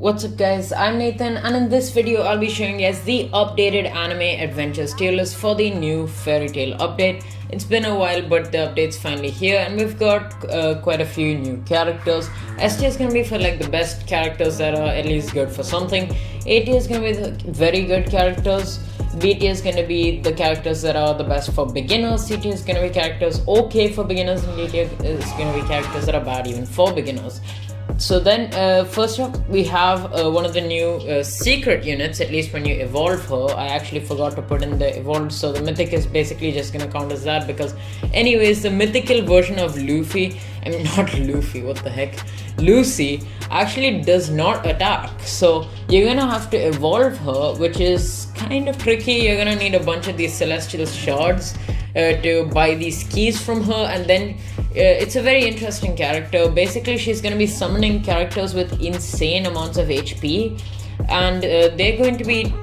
What's up guys, I'm Nathan and in this video I'll be showing you guys the updated anime adventures tier list for the new Fairy Tail update. It's been a while but the update's finally here and we've got quite a few new characters. S tier is gonna be for like the best characters that are at least good for something. A tier is gonna be the very good characters. B tier is gonna be the characters that are the best for beginners. C tier is gonna be characters okay for beginners, and D tier is gonna be characters that are bad even for beginners. So then first up we have one of the new secret units, at least when you evolve her. I actually forgot to put in the evolved, so the mythic is basically just gonna count as that because anyways the mythical version of Luffy, I mean not Luffy, what the heck, Lucy actually does not attack. So you're gonna have to evolve her, which is kind of tricky. You're gonna need a bunch of these celestial shards to buy these keys from her, and then it's a very interesting character. Basically she's going to be summoning characters with insane amounts of HP, and they're going to be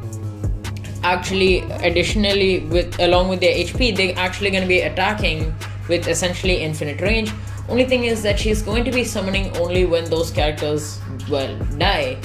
actually additionally along with their HP they're actually going to be attacking with essentially infinite range. Only thing is that she's going to be summoning only when those characters die.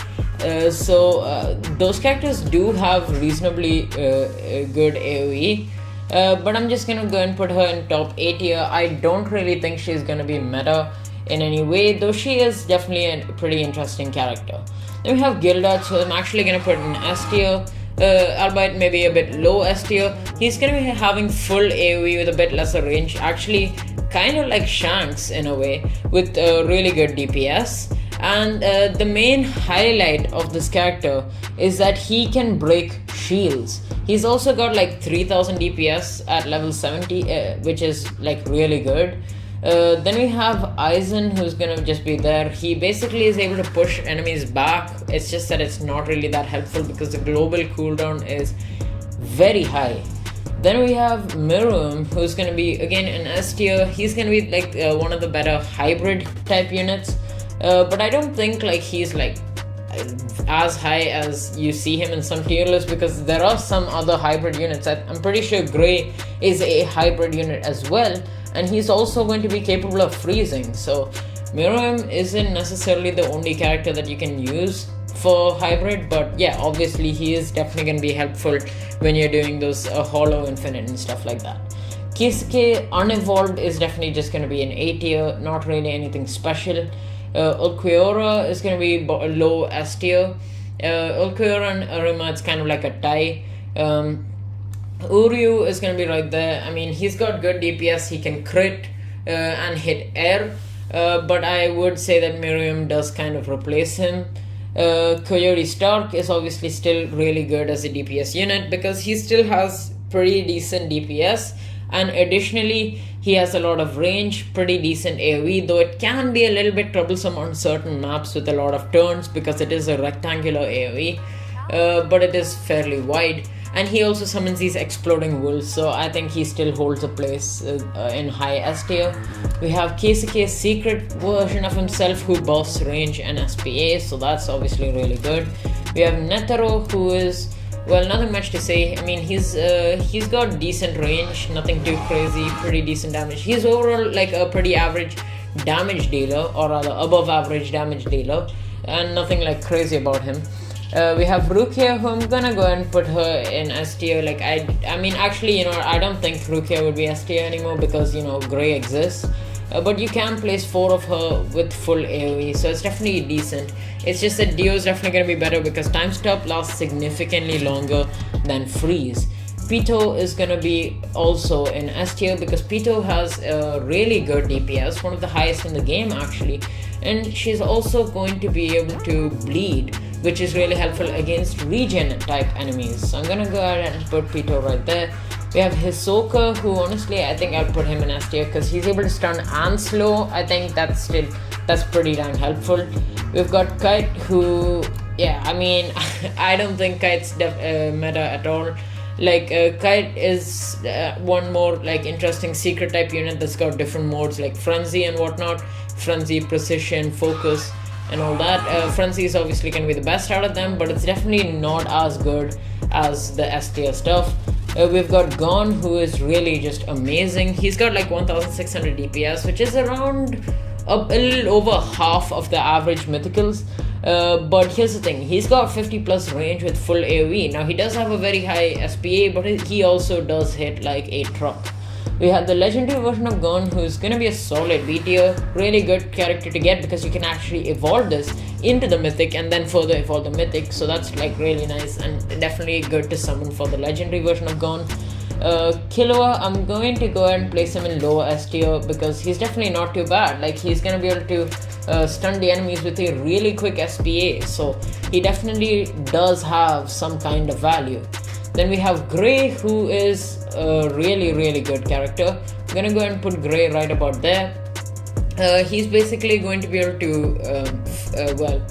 So those characters do have reasonably good AoE. But I'm just gonna go and put her in top 8 tier. I don't really think she's gonna be meta in any way, though she is definitely a pretty interesting character. Then we have GILDARTS, so I'm actually gonna put in S tier, albeit maybe a bit low S tier. He's gonna be having full AoE with a bit lesser range, actually kind of like Shanks in a way, with really good DPS. And the main highlight of this character is that he can break shields. He's also got like 3000 DPS at level 70, which is like really good. Then we have Aizen, who's gonna just be there. He basically is able to push enemies back. It's just that it's not really that helpful because the global cooldown is very high. Then we have Mirum, who's gonna be again an S tier. He's gonna be like one of the better hybrid type units. But I don't think like he's like as high as you see him in some tier lists, because there are some other hybrid units. I'm pretty sure Grey is a hybrid unit as well, and he's also going to be capable of freezing. So Mirum isn't necessarily the only character that you can use for hybrid, but yeah, obviously he is definitely going to be helpful when you're doing those hollow infinite and stuff like that. Kisuke unevolved is definitely just going to be an A tier, not really anything special. Ulquiorra is going to be low S tier. Ulquiorra and Arima, it's kind of like a tie. Uryu is going to be right there. I mean, he's got good DPS, he can crit and hit air, but I would say that Miriam does kind of replace him. Coyote Stark is obviously still really good as a DPS unit because he still has pretty decent DPS, and additionally he has a lot of range, pretty decent AoE, though it can be a little bit troublesome on certain maps with a lot of turns because it is a rectangular AoE, but it is fairly wide. And he also summons these exploding wolves, so I think he still holds a place in high S tier. We have Keisuke's secret version of himself who buffs range and SPA, so that's obviously really good. We have Netero, who is, well, nothing much to say. I mean, he's got decent range, nothing too crazy, pretty decent damage. He's overall like a pretty average damage dealer, or rather above average damage dealer, and nothing like crazy about him. We have Rukia, who I'm gonna go and put her in S tier. Like I mean, actually, you know, I don't think Rukia would be S tier anymore because, you know, Grey exists. But you can place 4 of her with full AoE, so it's definitely decent. It's just that Dio is definitely going to be better because time stop lasts significantly longer than freeze. Pito is going to be also in S tier because Pito has a really good DPS, one of the highest in the game actually, and she's also going to be able to bleed, which is really helpful against regen type enemies. So I'm going to go ahead and put Pito right there. We have Hisoka, who honestly I think I'll put him in S tier because he's able to stun and slow. I think that's pretty damn helpful. We've got Kite, who, yeah, I mean I don't think Kite's meta at all. Like Kite is one more like interesting secret type unit that's got different modes like Frenzy and whatnot. Frenzy, Precision, Focus and all that. Frenzy is obviously going to be the best out of them, but it's definitely not as good as the S tier stuff. We've got Gon, who is really just amazing. He's got like 1600 DPS, which is around a little over half of the average mythicals. But here's the thing, he's got 50 plus range with full AoE. Now he does have a very high SPA, but he also does hit like a truck. We have the legendary version of Gon, who's gonna be a solid B tier, really good character to get because you can actually evolve this into the mythic and then further evolve the mythic, so that's like really nice and definitely good to summon for the legendary version of Gon. Killua, I'm going to go ahead and place him in lower S tier because he's definitely not too bad. Like, he's gonna be able to stun the enemies with a really quick SPA, so he definitely does have some kind of value. Then we have Gray, who is a really good character. I'm gonna go ahead and put Gray right about there. He's basically going to be able to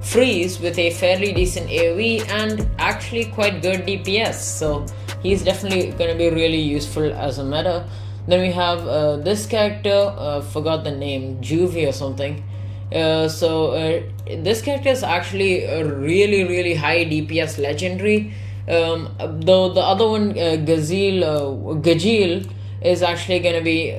freeze with a fairly decent AoE and actually quite good DPS, so he's definitely going to be really useful as a meta. Then we have this character, forgot the name, Juvia or something. This character is actually a really high DPS legendary, though the other one, GAJEEL, is actually going to be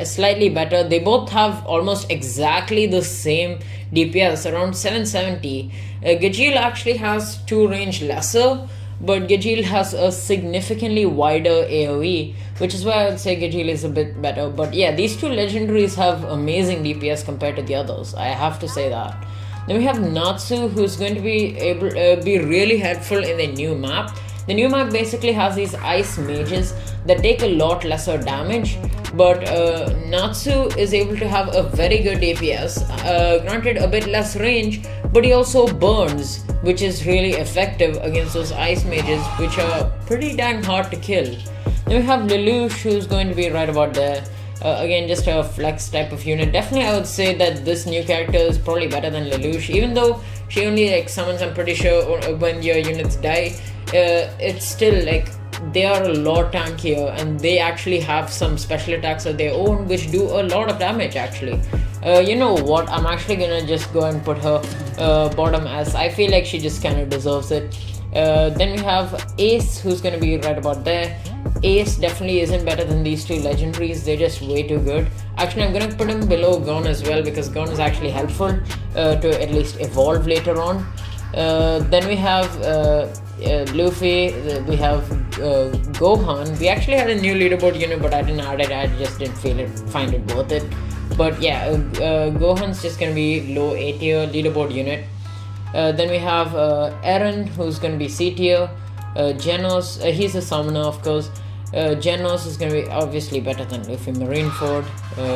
slightly better. They both have almost exactly the same DPS, around 770. GAJEEL actually has 2 range lesser, but GAJEEL has a significantly wider AoE, which is why I would say GAJEEL is a bit better. But yeah, these 2 legendaries have amazing DPS compared to the others, I have to say that. Then we have Natsu, who's going to be able be really helpful in the new map. The new map basically has these ice mages that take a lot lesser damage, but Natsu is able to have a very good DPS, granted a bit less range, but he also burns, which is really effective against those ice mages, which are pretty dang hard to kill. Then we have Lelouch, who's going to be right about there. Again, just a flex type of unit. Definitely I would say that this new character is probably better than Lelouch, even though she only like summons, I'm pretty sure, when your units die. It's still like they are a lot tankier and they actually have some special attacks of their own which do a lot of damage actually. You know what, I'm actually gonna just go and put her bottom as I feel like she just kind of deserves it. Then we have Ace, who's gonna be right about there. Ace definitely isn't better than these 2 legendaries, they're just way too good. Actually, I'm gonna put him below Gon as well because Gon is actually helpful to at least evolve later on. Then we have Luffy, we have Gohan. We actually had a new leaderboard unit, but I didn't add it, I just didn't find it worth it. But yeah, Gohan's just gonna be low A tier leaderboard unit. Then we have Eren, who's gonna be C tier. Genos, he's a summoner of course. Genos is gonna be obviously better than Luffy Marineford.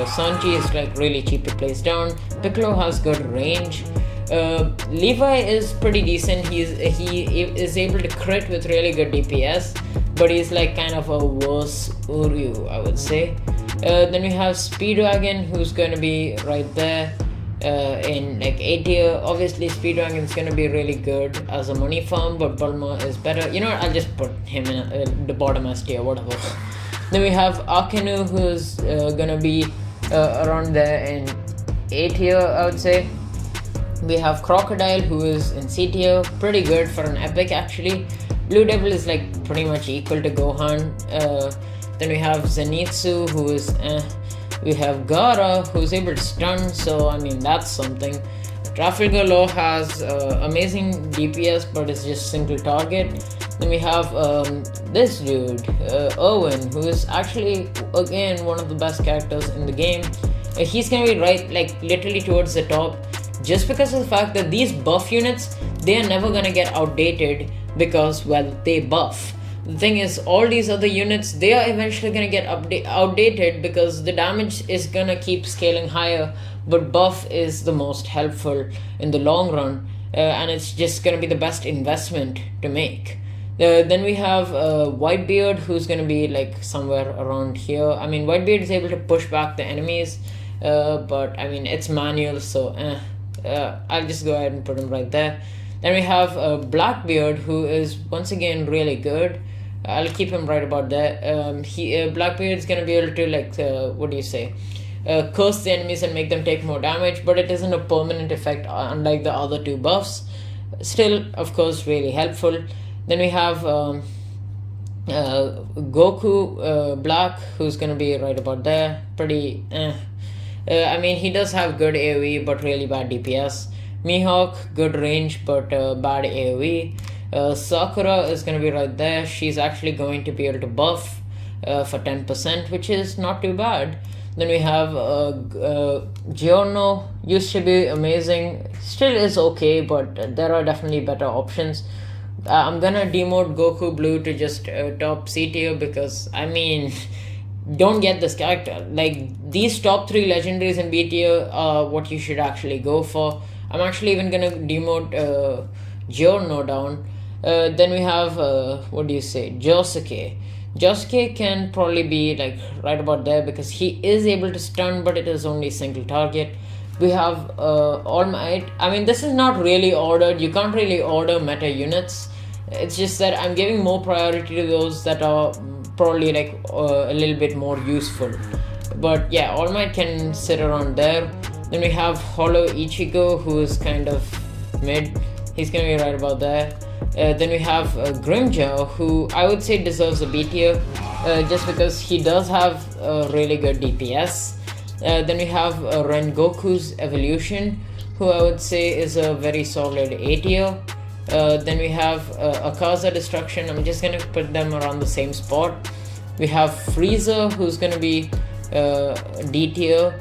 Sanji is like really cheap to place down. Piccolo has good range. Levi is pretty decent. He is able to crit with really good DPS, but he's like kind of a worse Uryu, I would say. Then we have Speedwagon, who's going to be right there in like A tier. Obviously Speedwagon is going to be really good as a money farm, but Bulma is better. You know what, I'll just put him in the bottom S tier, whatever. Then we have Akenu, who's gonna be around there in A tier, I would say. We have Crocodile, who is in C tier, pretty good for an epic actually. Blue Devil is like pretty much equal to Gohan. Then we have Zenitsu, who is we have Gaara, who's able to stun, so I mean that's something. Trafalgar Law has amazing DPS, but it's just single target. Then we have this dude, Erwin, who is actually again one of the best characters in the game. He's gonna be right like literally towards the top, just because of the fact that these buff units, they are never gonna get outdated because, well, they buff. The thing is, all these other units, they are eventually gonna get outdated because the damage is gonna keep scaling higher, but buff is the most helpful in the long run, and it's just gonna be the best investment to make. Then we have Whitebeard, who's gonna be like somewhere around here. I mean, Whitebeard is able to push back the enemies, but I mean it's manual, so I'll just go ahead and put him right there. Then we have Blackbeard, who is once again really good. I'll keep him right about there. Blackbeard is gonna be able to like what do you say, curse the enemies and make them take more damage, but it isn't a permanent effect unlike the other 2 buffs. Still, of course, really helpful. Then we have Goku Black, who's gonna be right about there. Pretty I mean, he does have good AoE but really bad DPS. Mihawk, good range but bad AoE. Sakura is going to be right there. She's actually going to be able to buff for 10%, which is not too bad. Then we have Giorno, used to be amazing, still is okay, but there are definitely better options. I'm gonna demote Goku Blue to just top C tier because, I mean, don't get this character. Like, these top 3 legendaries in B tier are what you should actually go for. I'm actually even gonna demote Giorno down. Then we have, what do you say, Josuke. Josuke can probably be like right about there because he is able to stun, but it is only single target. We have All Might. I mean, this is not really ordered. You can't really order meta units. It's just that I'm giving more priority to those that are probably like a little bit more useful. But yeah, All Might can sit around there. Then we have Hollow Ichigo, who is kind of mid. He's gonna be right about there. Then we have Grimjaw, who I would say deserves a B tier, just because he does have really good DPS. Then we have Rengoku's Evolution, who I would say is a very solid A tier. Then we have Akaza Destruction. I'm just gonna put them around the same spot. We have Frieza, who's gonna be D tier.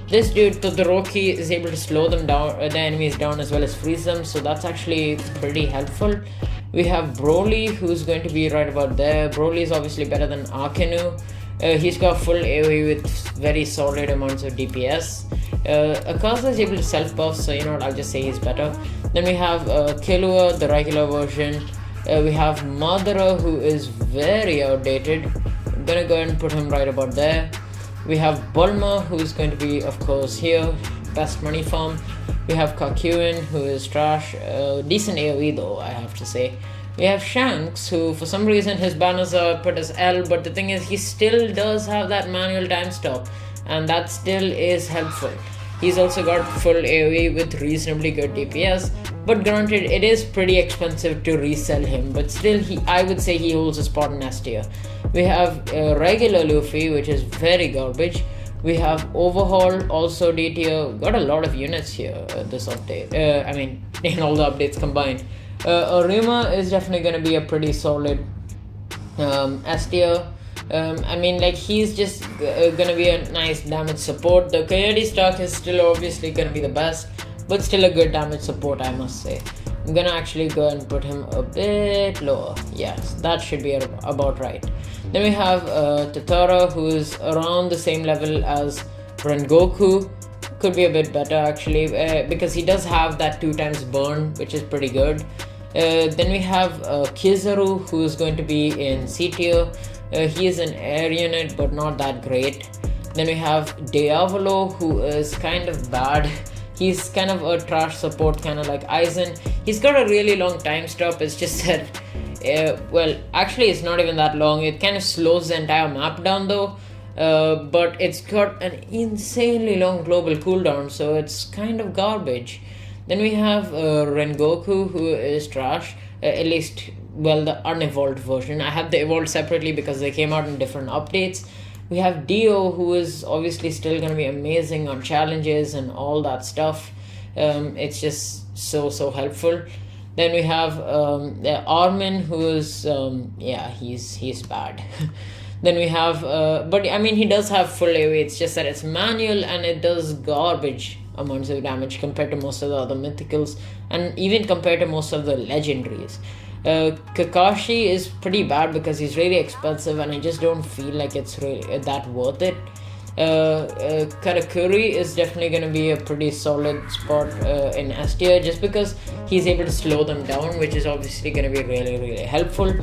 This dude, Todoroki, is able to slow them down, the enemies down, as well as freeze them, so that's actually pretty helpful. We have Broly, who's going to be right about there. Broly is obviously better than Akenu. He's got full AoE with very solid amounts of DPS. Akaza is able to self-buff, so you know what, I'll just say he's better. Then we have Killua, the regular version. We have Madara, who is very outdated. I'm gonna go ahead and put him right about there. We have Bulma, who is going to be, of course, here, best money farm. We have Kakyoin, who is trash, decent AoE though, I have to say. We have Shanks, who for some reason his banners are put as L, but the thing is he still does have that manual time stop, and that still is helpful. He's also got full AoE with reasonably good DPS, but granted it is pretty expensive to resell him, but still I would say he holds a spot in S tier. We have regular Luffy, which is very garbage. We have Overhaul, also D tier. Got a lot of units here this update. I mean, in all the updates combined. Arima is definitely going to be a pretty solid S tier. I mean, like, he's just gonna be a nice damage support. The Coyote stock is still obviously gonna be the best, but still a good damage support, I must say. I'm gonna actually go and put him a bit lower. Yes, that should be about right. Then we have Tatara, who is around the same level as Rengoku. Could be a bit better actually, because he does have that 2x burn, which is pretty good. Then we have Kizaru, who is going to be in C tier. He is an air unit, but not that great. Then we have Diavolo, who is kind of bad. He's kind of a trash support, kind of like Aizen. He's got a really long time stop. It's just that, well, actually it's not even that long. It kind of slows the entire map down though. But it's got an insanely long global cooldown, so it's kind of garbage. Then we have Rengoku, who is trash, at least, well, the unevolved version. I have the evolved separately because they came out in different updates. We have Dio, who is obviously still going to be amazing on challenges and all that stuff. It's just so helpful. Then we have Armin, who is, yeah, he's bad. Then we have, but I mean, he does have full AoE, it's just that it's manual and it does garbage amounts of damage compared to most of the other mythicals and even compared to most of the legendaries. Kakashi is pretty bad because he's really expensive and I just don't feel like it's really that worth it. Karakuri is definitely going to be a pretty solid spot in S tier just because he's able to slow them down, which is obviously going to be really helpful.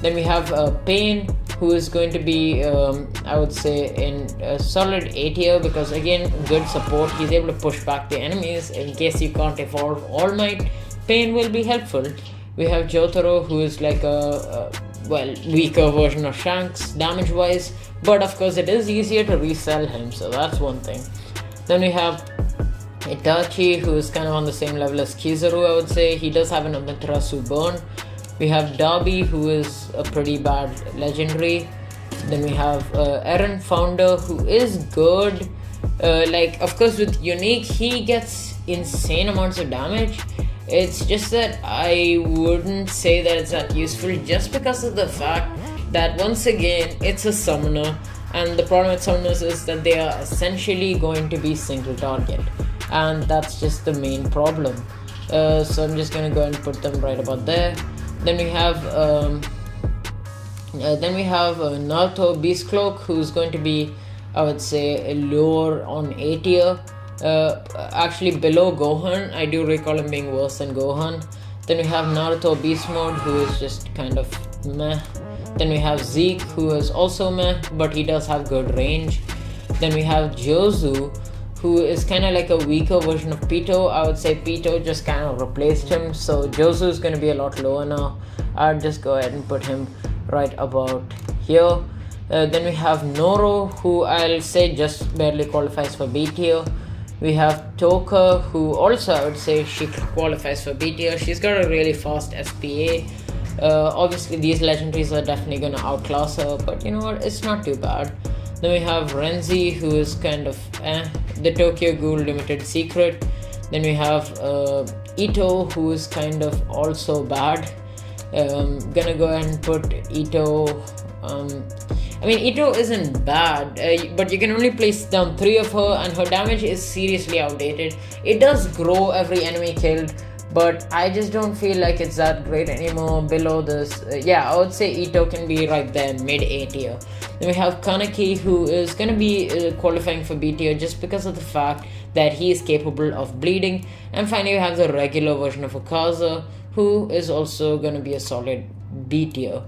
Then we have Pain, who is going to be, I would say, in a solid A tier because, again, good support. He's able to push back the enemies in case you can't evolve All Might. Pain will be helpful. We have Jotaro, who is like a well, weaker version of Shanks damage-wise, but of course it is easier to resell him, so that's one thing. Then we have Itachi, who is kind of on the same level as Kizaru, I would say. He does have an Amaterasu burn. We have Darby, who is a pretty bad legendary. Then we have Eren Founder, who is good. Like, of course, with Unique, he gets insane amounts of damage. It's just that I wouldn't say that it's that useful, just because of the fact that once again it's a summoner, and the problem with summoners is that they are essentially going to be single target, and that's just the main problem. So I'm just gonna go and put them right about there. Then we have Naruto Beast Cloak, who's going to be, I would say, lower on A tier. Actually below Gohan. I do recall him being worse than Gohan. Then we have Naruto Beast Mode, who is just kind of meh. Then we have Zeke, who is also meh, but he does have good range. Then we have Jozu, who is kind of like a weaker version of Pito. I would say Pito just kind of replaced him, so Jozu is going to be a lot lower now. I'd just go ahead and put him right about here. Then we have Noro, who I'll say just barely qualifies for B tier. We have Toka, who also I would say she qualifies for B tier. She's got a really fast SPA. Obviously these legendaries are definitely going to outclass her, but you know what, it's not too bad. Then we have Renzi, who is kind of the Tokyo Ghoul limited secret. Then we have Ito, who is kind of also bad. Gonna go ahead and put Ito. I mean, Ito isn't bad, but you can only place down 3 of her, and her damage is seriously outdated. It does grow every enemy killed, but I just don't feel like it's that great anymore below this. Yeah, I would say Ito can be right there, mid A tier. Then we have Kaneki, who is going to be qualifying for B tier just because of the fact that he is capable of bleeding. And finally, we have the regular version of Akaza, who is also going to be a solid B tier.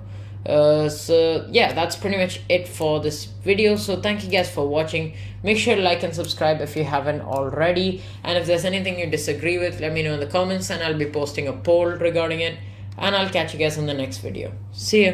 So yeah, that's pretty much it for this video. So thank you guys for watching. Make sure to like and subscribe if you haven't already, and if there's anything you disagree with, let me know in the comments, and I'll be posting a poll regarding it, and I'll catch you guys in the next video. See ya.